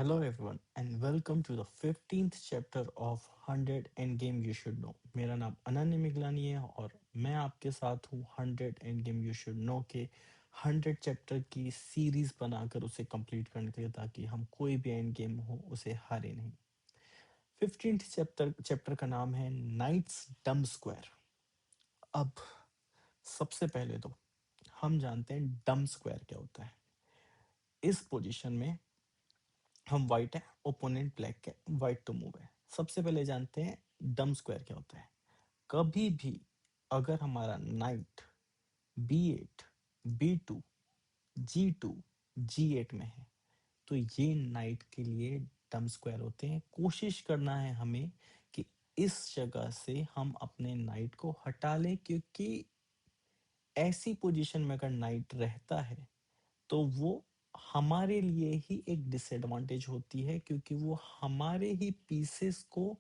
Hello everyone and welcome to the 15th chapter of 100 end game you should know. मेरा नाम अनन्य मिगलानी है और मैं आपके साथ हूँ 100 end game you should know के 100 चैप्टर की सीरीज बनाकर उसे कंप्लीट करने के लिए, ताकि हम कोई भी एंड गेम हो उसे हारे नहीं। 15th चैप्टर का नाम है नाइट्स डम स्क्वायर। अब सबसे पहले तो हम जानते हैं डम स्क्वायर क्या होता है। इस पोजीशन में हम वाइट है, ओपोनेंट ब्लैक है, वाइट टू मूव है। सबसे पहले जानते हैं डम स्क्वायर क्या होता है। कभी भी अगर हमारा night B8, B2, G2, G8 में है तो ये नाइट के लिए डम स्क्वायर होते हैं। कोशिश करना है हमें कि इस जगह से हम अपने नाइट को हटा लें, क्योंकि ऐसी पोजीशन में अगर नाइट रहता है तो वो हमारे लिए ही एक डिसएडवांटेज होती है, क्योंकि वो हमारे ही पीसेस को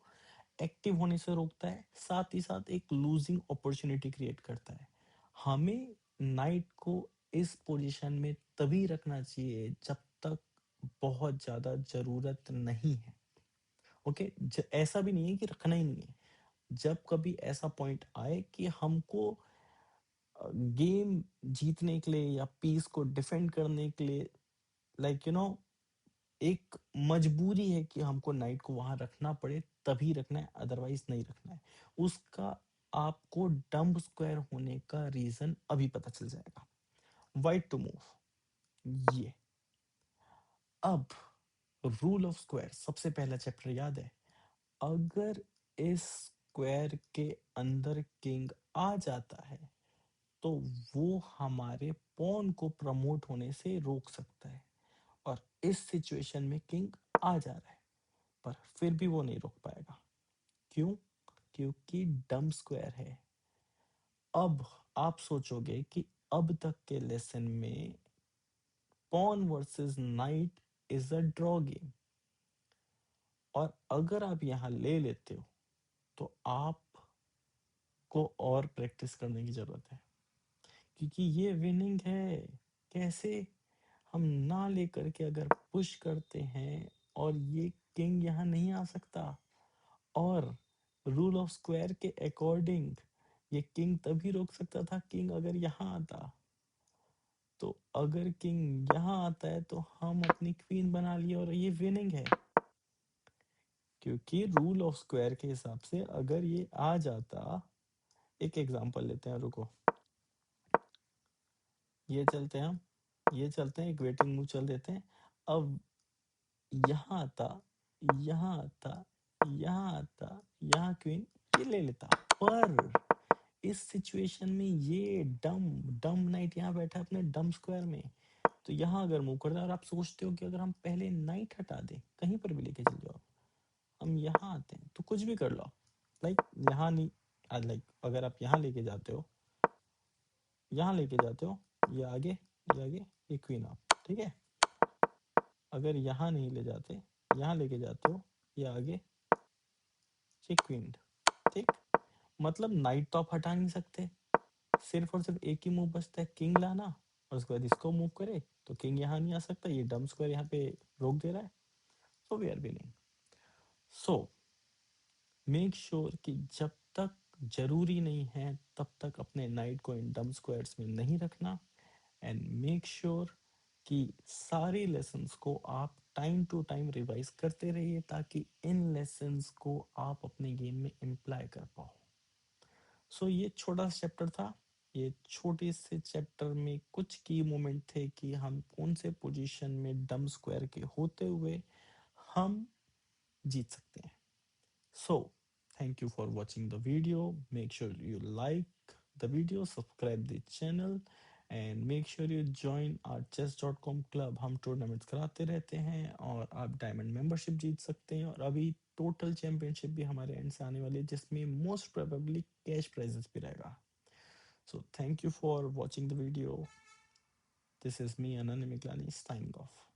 एक्टिव होने से रोकता है, साथ ही साथ एक लूजिंग अपॉर्चुनिटी क्रिएट करता है। हमें नाइट को इस पोजीशन में तभी रखना चाहिए जब तक बहुत ज्यादा जरूरत नहीं है। ओके, ऐसा भी नहीं है कि रखना ही नहीं है। जब कभी ऐसा पॉइंट आए कि हमको गेम जीतने के लिए या पीस को डिफेंड करने के लिए एक मजबूरी है कि हमको नाइट को वहां रखना पड़े, तभी रखना है, अदरवाइज नहीं रखना है। उसका आपको डम्ब स्क्वायर होने का रीजन अभी पता चल जाएगा। वाइट टू मूव, ये अब रूल ऑफ स्क्वायर सबसे पहला चैप्टर याद है। अगर इस स्क्वायर के अंदर किंग आ जाता है तो वो हमारे पॉन को प्रमोट होने से रोक सकता है, और इस सिचुएशन में किंग आ जा रहा है पर फिर भी वो नहीं रोक पाएगा। क्यों? क्योंकि डम स्क्वायर है। अब आप सोचोगे कि अब तक के लेसन में pawn versus knight is a draw game, और अगर आप यहां ले लेते हो तो आपको और प्रैक्टिस करने की जरूरत है, क्योंकि ये विनिंग है। कैसे? हम ना लेकर के अगर पुश करते हैं और ये किंग यहाँ नहीं आ सकता, और रूल ऑफ स्क्वायर के अकॉर्डिंग ये किंग तभी रोक सकता था किंग अगर यहाँ आता। तो अगर किंग यहाँ आता है तो हम अपनी क्वीन बना लिए और ये विनिंग है, क्योंकि रूल ऑफ स्क्वायर के हिसाब से अगर ये आ जाता। एक एग्जांपल लेते हैं, रुको, ये चलते हैं हम, ये चलते हैं, एक वेटिंग मूव चल देते हैं। अब यहाँ आता, यहाँ आता, यहाँ आता, यहाँ क्वीन, ये ले लेता। पर इस सिचुएशन में ये डम डम नाइट यहाँ बैठा है अपने डम स्क्वायर में, तो यहाँ अगर मूव करता है और आप सोचते हो कि अगर हम पहले नाइट हटा दें, कहीं पर भी लेके चल जाओ, हम यहाँ आते हैं तो कुछ भी कर लो। यहाँ नहीं, अगर आप यहाँ लेके जाते हो, यहाँ लेके जाते हो, ये आगे, ये आगे, ये क्वीन आप, ठीक है। अगर यहाँ नहीं ले जाते, यहाँ लेके जाते हो, ये आगे, ये क्वीन, ठीक। मतलब नाइट तो आप हटा नहीं सकते, सिर्फ और सिर्फ एक ही मूव बचता है, किंग लाना, और उसके बाद इसको मूव करे तो किंग यहाँ नहीं आ सकता, ये डम स्क्वायर यहाँ पे रोक दे रहा है। So we are winning. So make sure कि जब तक जरूरी नहीं है तब तक अपने नाइट को इन डम स्क्वायर्स में नहीं रखना, एंड मेक श्योर कि सारे लेसन्स को आप टाइम टू टाइम रिवाइज करते रहिए, ताकि इन लेसन्स को आप अपने गेम में इम्प्लाई कर पाओ। सो ये छोटा सा चैप्टर था। ये छोटे से चैप्टर में कुछ की मोमेंट थे कि हम कौन से पोजीशन में डम स्क्वायर के होते हुए हम जीत सकते हैं। सो thank you for watching the video. Make sure you like the video, subscribe the channel, and make sure you join our chess.com club. हम टूर्नामेंट्स कराते रहते हैं और आप डायमंड मेंबरशिप जीत सकते हैं, और अभी टोटल चैंपियनशिप भी हमारे एंड से आने वाली है, जिसमें मोस्ट प्रोबेबली कैश प्राइजेस भी रहेगा। So thank you for watching the video. This is me, Ananya Miklani, signing off.